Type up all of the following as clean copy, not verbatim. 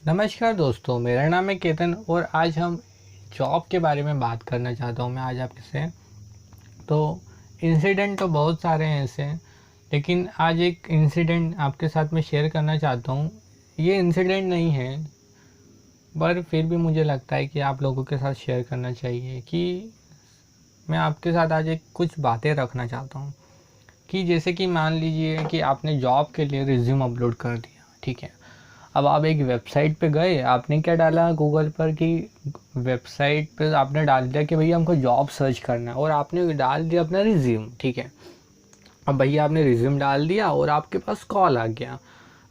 नमस्कार दोस्तों, मेरा नाम है केतन और आज हम जॉब के बारे में बात करना चाहता हूँ मैं आज आपसे। तो इंसिडेंट तो बहुत सारे हैं ऐसे, लेकिन आज एक इंसिडेंट आपके साथ में शेयर करना चाहता हूँ। ये इंसिडेंट नहीं है, पर फिर भी मुझे लगता है कि आप लोगों के साथ शेयर करना चाहिए कि मैं आपके साथ आज एक कुछ बातें रखना चाहता हूँ। कि जैसे कि मान लीजिए कि आपने जॉब के लिए रिज्यूम अपलोड कर दिया, ठीक है। अब आप एक वेबसाइट पे गए, आपने क्या डाला गूगल पर कि वेबसाइट पे आपने डाल दिया कि भैया हमको जॉब सर्च करना है और आपने डाल दिया अपना रिज्यूम, ठीक है। अब भैया आपने रिज्यूम डाल दिया और आपके पास कॉल आ गया।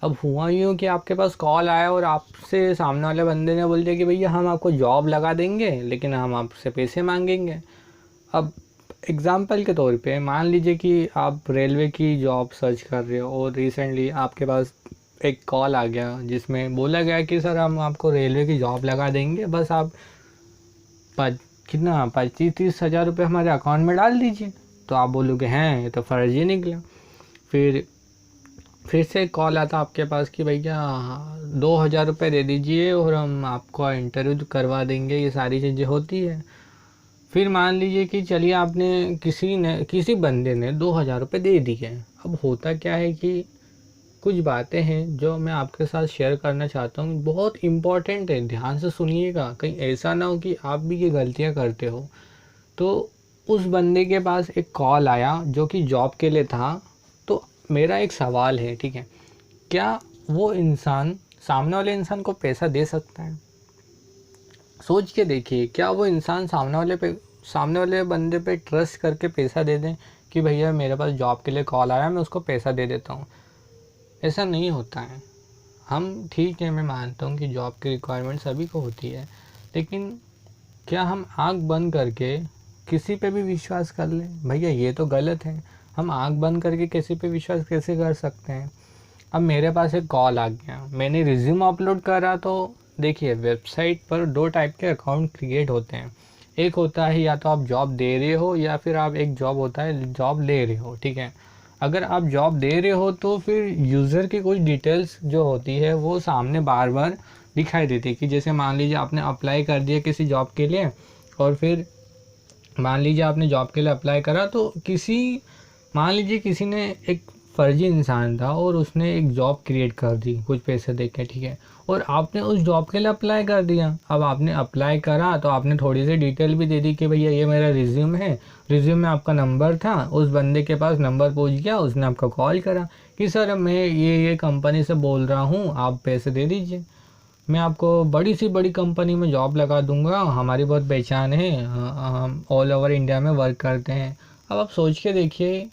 अब हुआ यूँ कि आपके पास कॉल आया और आपसे सामने वाले बंदे ने बोल दिया कि भैया हम आपको जॉब लगा देंगे, लेकिन हम आपसे पैसे मांगेंगे। अब एग्ज़ाम्पल के तौर पे मान लीजिए कि आप रेलवे की जॉब सर्च कर रहे हो और रिसेंटली आपके पास एक कॉल आ गया जिसमें बोला गया कि सर हम आपको रेलवे की जॉब लगा देंगे, बस आप पच कितना 25-30 हज़ार रुपये हमारे अकाउंट में डाल दीजिए। तो आप बोलोगे हैं ये तो फर्जी निकला। फिर से कॉल आता आपके पास कि भैया 2 हज़ार रुपये दे दीजिए और हम आपको इंटरव्यू करवा देंगे, ये सारी चीज़ें होती है। फिर मान लीजिए कि चलिए आपने किसी बंदे ने 2 हज़ार रुपये दे दिए। अब होता क्या है कि कुछ बातें हैं जो मैं आपके साथ शेयर करना चाहता हूँ, बहुत इम्पोर्टेंट है, ध्यान से सुनिएगा, कहीं ऐसा ना हो कि आप भी ये गलतियाँ करते हो। तो उस बंदे के पास एक कॉल आया जो कि जॉब के लिए था। तो मेरा एक सवाल है, ठीक है, क्या वो इंसान सामने वाले इंसान को पैसा दे सकता है? सोच के देखिए, क्या वो इंसान सामने वाले बंदे पे ट्रस्ट करके पैसा दे दें कि भैया मेरे पास जॉब के लिए कॉल आया, मैं उसको पैसा दे देता हूँ? ऐसा नहीं होता है। हम ठीक है, मैं मानता हूँ कि जॉब की रिक्वायरमेंट सभी को होती है, लेकिन क्या हम आँख बंद करके किसी पे भी विश्वास कर लें? भैया ये तो गलत है। हम आँख बंद करके किसी पे विश्वास कैसे कर सकते हैं? अब मेरे पास एक कॉल आ गया, मैंने रिज्यूम अपलोड करा। तो देखिए, वेबसाइट पर दो टाइप के अकाउंट क्रिएट होते हैं। एक होता है या तो आप जॉब दे रहे हो, या फिर आप एक जॉब होता है जॉब ले रहे हो, ठीक है। अगर आप जॉब दे रहे हो तो फिर यूज़र की कुछ डिटेल्स जो होती है वो सामने बार बार दिखाई देती है। कि जैसे मान लीजिए आपने अप्लाई कर दिया किसी जॉब के लिए, और फिर मान लीजिए आपने जॉब के लिए अप्लाई करा तो मान लीजिए किसी ने एक फर्जी इंसान था और उसने एक जॉब क्रिएट कर दी कुछ पैसे दे के, ठीक है। और आपने उस जॉब के लिए अप्लाई कर दिया। अब आपने अप्लाई करा तो आपने थोड़ी सी डिटेल भी दे दी कि भैया ये मेरा रिज्यूम है, रिज्यूम में आपका नंबर था। उस बंदे के पास नंबर पहुंच गया, उसने आपको कॉल करा कि सर मैं ये कंपनी से बोल रहा हूँ, आप पैसे दे दीजिए, मैं आपको बड़ी सी बड़ी कंपनी में जॉब लगा दूंगा, हमारी बहुत पहचान है, हम ऑल ओवर इंडिया में वर्क करते हैं। अब आप सोच के देखिए,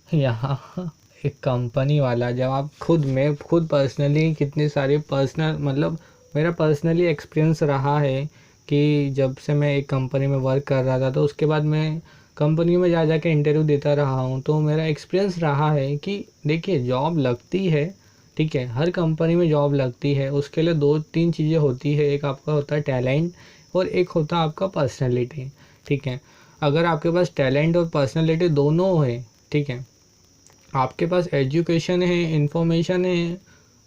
यहाँ एक कंपनी वाला, जब आप मैं खुद पर्सनली कितनी सारी पर्सनल मतलब मेरा पर्सनली एक्सपीरियंस रहा है कि जब से मैं एक कंपनी में वर्क कर रहा था तो उसके बाद मैं कंपनी में जा के इंटरव्यू देता रहा हूँ। तो मेरा एक्सपीरियंस रहा है कि देखिए, जॉब लगती है, ठीक है, हर कंपनी में जॉब लगती है। उसके लिए दो तीन चीज़ें होती है, एक आपका होता है टैलेंट और एक होता है आपका पर्सनैलिटी, ठीक है। अगर आपके पास टैलेंट और पर्सनैलिटी दोनों है, ठीक है, आपके पास एजुकेशन है, इंफॉर्मेशन है।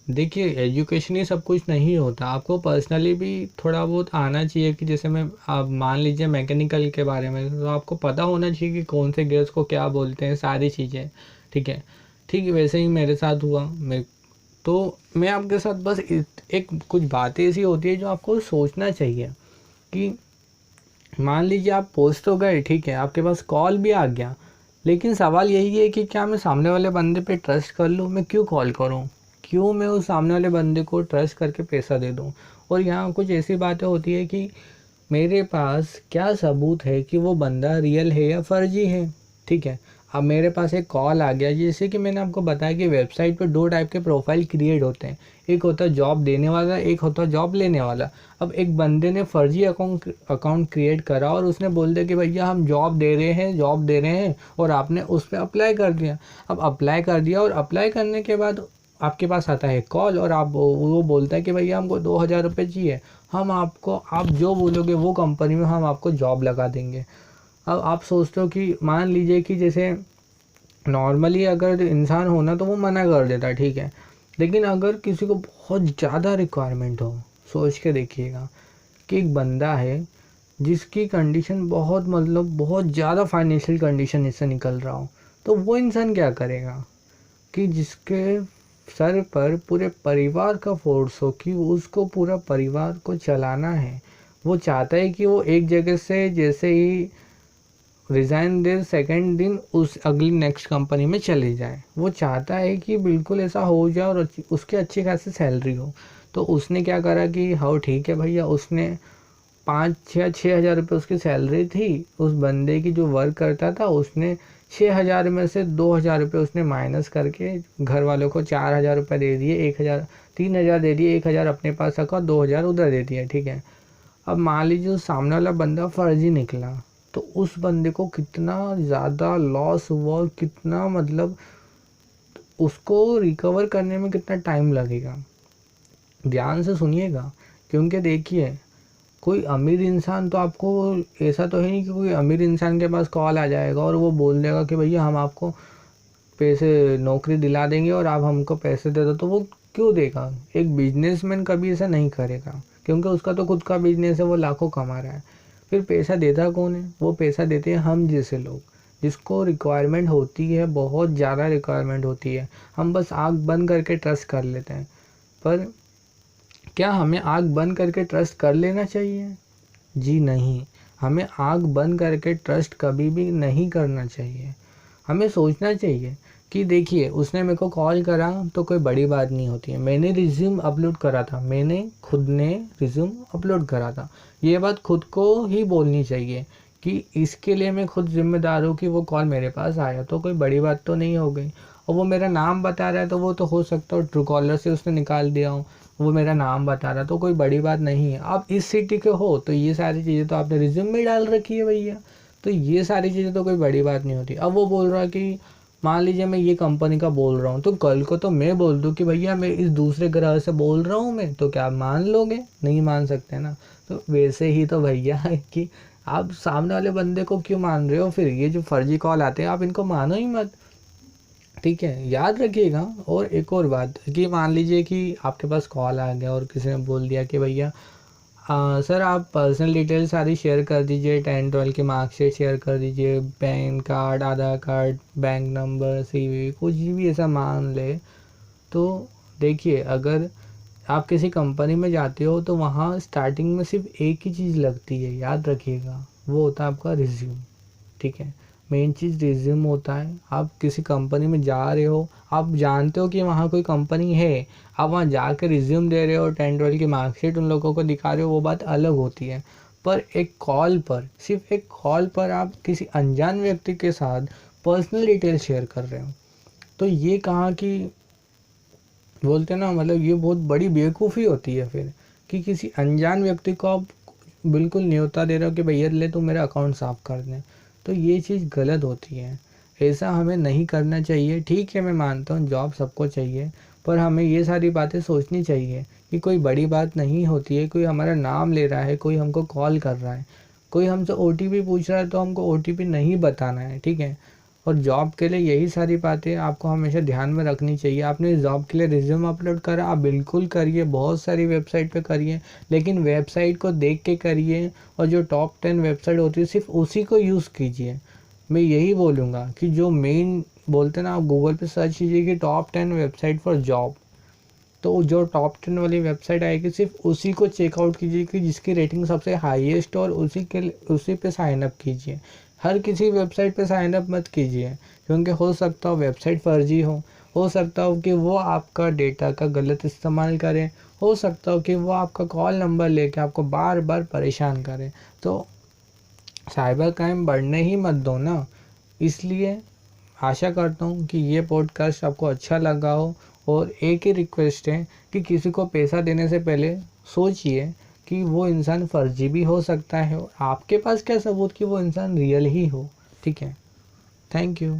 देखिए, एजुकेशन ही सब कुछ नहीं होता, आपको पर्सनली भी थोड़ा बहुत आना चाहिए। कि जैसे मैं आप मान लीजिए मैकेनिकल के बारे में, तो आपको पता होना चाहिए कि कौन से गेयर्स को क्या बोलते हैं, सारी चीज़ें, ठीक है। ठीक वैसे ही मेरे साथ हुआ। मैं आपके साथ बस एक कुछ बातें ऐसी होती है जो आपको सोचना चाहिए। कि मान लीजिए आप पहुंच तो गए, ठीक है, आपके पास कॉल भी आ गया, लेकिन सवाल यही है कि क्या मैं सामने वाले बंदे पे ट्रस्ट कर लूँ? मैं क्यों कॉल करूँ? क्यों मैं उस सामने वाले बंदे को ट्रस्ट करके पैसा दे दूँ? और यहाँ कुछ ऐसी बातें होती है कि मेरे पास क्या सबूत है कि वो बंदा रियल है या फर्जी है, ठीक है। अब मेरे पास एक कॉल आ गया, जैसे कि मैंने आपको बताया कि वेबसाइट पर दो टाइप के प्रोफाइल क्रिएट होते हैं। एक होता है जॉब देने वाला, एक होता है जॉब लेने वाला। अब एक बंदे ने फर्जी अकाउंट क्रिएट करा और उसने बोल दिया कि भैया हम जॉब दे रहे हैं, जॉब दे रहे हैं, और आपने उस पर अप्लाई कर दिया। अब अप्लाई कर दिया और अप्लाई करने के बाद आपके पास आता है कॉल और वो बोलता है कि भैया हमको 2 हज़ार रुपये चाहिए, हम आपको, आप जो बोलोगे वो कंपनी में हम आपको जॉब लगा देंगे। अब आप सोचते हो कि मान लीजिए कि जैसे नॉर्मली अगर इंसान होना तो वो मना कर देता, ठीक है, लेकिन अगर किसी को बहुत ज़्यादा रिक्वायरमेंट हो, सोच के देखिएगा कि एक बंदा है जिसकी कंडीशन बहुत, मतलब बहुत ज़्यादा फाइनेंशियल कंडीशन इससे निकल रहा हो, तो वो इंसान क्या करेगा कि जिसके सर पर पूरे परिवार का फोर्स हो कि उसको पूरा परिवार को चलाना है। वो चाहता है कि वो एक जगह से जैसे ही रिज़ाइन दे सेकंड दिन उस अगली नेक्स्ट कंपनी में चले जाए। वो चाहता है कि बिल्कुल ऐसा हो जाए और उसकी अच्छी खासी सैलरी हो। तो उसने क्या करा कि हाँ ठीक है भैया, उसने 5-6 हज़ार रुपये उसकी सैलरी थी, उस बंदे की जो वर्क करता था, उसने 6 हज़ार में से 2 हज़ार रुपये उसने माइनस करके घर वालों को 4 हज़ार रुपये दे दिए, 1 हज़ार 3 हज़ार दे दिए, 1 हज़ार अपने पास रखा, 2 हज़ार उधर दे दिया। ठीक है, अब मान लीजिए उस सामने वाला बंदा फर्जी निकला, तो उस बंदे को कितना ज़्यादा लॉस हुआ और कितना, मतलब उसको रिकवर करने में कितना टाइम लगेगा। ध्यान से सुनिएगा, क्योंकि देखिए कोई अमीर इंसान तो आपको, ऐसा तो है नहीं कि कोई अमीर इंसान के पास कॉल आ जाएगा और वो बोल देगा कि भैया हम आपको पैसे नौकरी दिला देंगे और आप हमको पैसे दे दो, तो वो क्यों देगा। एक बिजनेसमैन कभी ऐसा नहीं करेगा, क्योंकि उसका तो खुद का बिजनेस है, वो लाखों कमा रहा है। फिर पैसा देता कौन है, वो पैसा देते हैं हम जैसे लोग, जिसको रिक्वायरमेंट होती है, बहुत ज़्यादा रिक्वायरमेंट होती है। हम बस आँख बंद करके ट्रस्ट कर लेते हैं। पर क्या हमें आँख बंद करके ट्रस्ट कर लेना चाहिए? जी नहीं, हमें आँख बंद करके ट्रस्ट कभी भी नहीं करना चाहिए। हमें सोचना चाहिए कि देखिए उसने मेरे को कॉल करा तो कोई बड़ी बात नहीं होती है। मैंने रिज्यूम अपलोड करा था, मैंने खुद ने रिज्यूम अपलोड करा था। ये बात खुद को ही बोलनी चाहिए कि इसके लिए मैं खुद जिम्मेदार हूँ कि वो कॉल मेरे पास आया, तो कोई बड़ी बात तो नहीं हो गई। और वो मेरा नाम बता रहा है तो वो तो हो सकता है ट्रू कॉलर से उसने निकाल दिया हो, वो मेरा नाम बता रहा, तो कोई बड़ी बात नहीं है। आप इस सिटी के हो तो ये सारी चीज़ें तो आपने रिज्यूम में डाल रखी है भैया, तो ये सारी चीज़ें तो कोई बड़ी बात नहीं होती। अब वो बोल रहा है कि मान लीजिए मैं ये कंपनी का बोल रहा हूँ, तो कल को तो मैं बोल दूँ कि भैया मैं इस दूसरे ग्रह से बोल रहा हूँ मैं, तो क्या आप मान लोगे? नहीं मान सकते ना। तो वैसे ही तो भैया है कि आप सामने वाले बंदे को क्यों मान रहे हो? फिर ये जो फर्जी कॉल आते हैं आप इनको मानो ही मत, ठीक है, याद रखिएगा। और एक और बात कि मान लीजिए कि आपके पास कॉल आ गया और किसी ने बोल दिया कि भैया सर आप पर्सनल डिटेल सारी शेयर कर दीजिए, 10-12 की मार्कशीट शेयर कर दीजिए, पैन कार्ड, आधार कार्ड, बैंक नंबर, सीवी, कुछ भी ऐसा मान ले। तो देखिए अगर आप किसी कंपनी में जाते हो तो वहाँ स्टार्टिंग में सिर्फ एक ही चीज़ लगती है, याद रखिएगा, वो होता है आपका रिज्यूम। ठीक है, मेन चीज़ रिज्यूम होता है। आप किसी कंपनी में जा रहे हो, आप जानते हो कि वहाँ कोई कंपनी है, आप वहाँ जाकर रिज्यूम दे रहे हो, 10-12 की मार्कशीट उन लोगों को दिखा रहे हो, वो बात अलग होती है। पर एक कॉल पर, सिर्फ एक कॉल पर आप किसी अनजान व्यक्ति के साथ पर्सनल डिटेल शेयर कर रहे हो, तो ये कहाँ की बोलते ना, मतलब ये बहुत बड़ी बेवकूफ़ी होती है फिर, कि किसी अनजान व्यक्ति को आप बिल्कुल न्योता दे रहे हो कि भैया ले तू मेरा अकाउंट साफ कर दे, तो ये चीज़ गलत होती है। ऐसा हमें नहीं करना चाहिए। ठीक है, मैं मानता हूँ जॉब सबको चाहिए, पर हमें ये सारी बातें सोचनी चाहिए कि कोई बड़ी बात नहीं होती है। कोई हमारा नाम ले रहा है, कोई हमको कॉल कर रहा है, कोई हमसे ओटीपी पूछ रहा है, तो हमको ओटीपी नहीं बताना है, ठीक है। और जॉब के लिए यही सारी बातें आपको हमेशा ध्यान में रखनी चाहिए। आपने जॉब के लिए रिज्यूम अपलोड करा, आप बिल्कुल करिए, बहुत सारी वेबसाइट पे करिए, लेकिन वेबसाइट को देख के करिए, और जो टॉप 10 वेबसाइट होती है सिर्फ उसी को यूज़ कीजिए। मैं यही बोलूँगा कि जो मेन बोलते हैं ना, आप गूगल पे सर्च कीजिए कि टॉप 10 वेबसाइट फॉर जॉब, तो जो टॉप 10 वाली वेबसाइट आएगी सिर्फ उसी को चेकआउट कीजिए कि जिसकी रेटिंग सबसे हाईएस्ट, और उसी पे साइन अप कीजिए। हर किसी वेबसाइट पे साइन अप मत कीजिए, क्योंकि हो सकता हो वेबसाइट फर्जी हो सकता हो कि वो आपका डेटा का गलत इस्तेमाल करें, हो सकता हो कि वो आपका कॉल नंबर लेके आपको बार बार परेशान करें। तो साइबर क्राइम बढ़ने ही मत दो ना। इसलिए आशा करता हूँ कि ये पॉडकास्ट आपको अच्छा लगा हो। और एक ही रिक्वेस्ट है कि किसी को पैसा देने से पहले सोचिए कि वो इंसान फर्जी भी हो सकता है, और आपके पास क्या सबूत कि वो इंसान रियल ही हो। ठीक है, थैंक यू।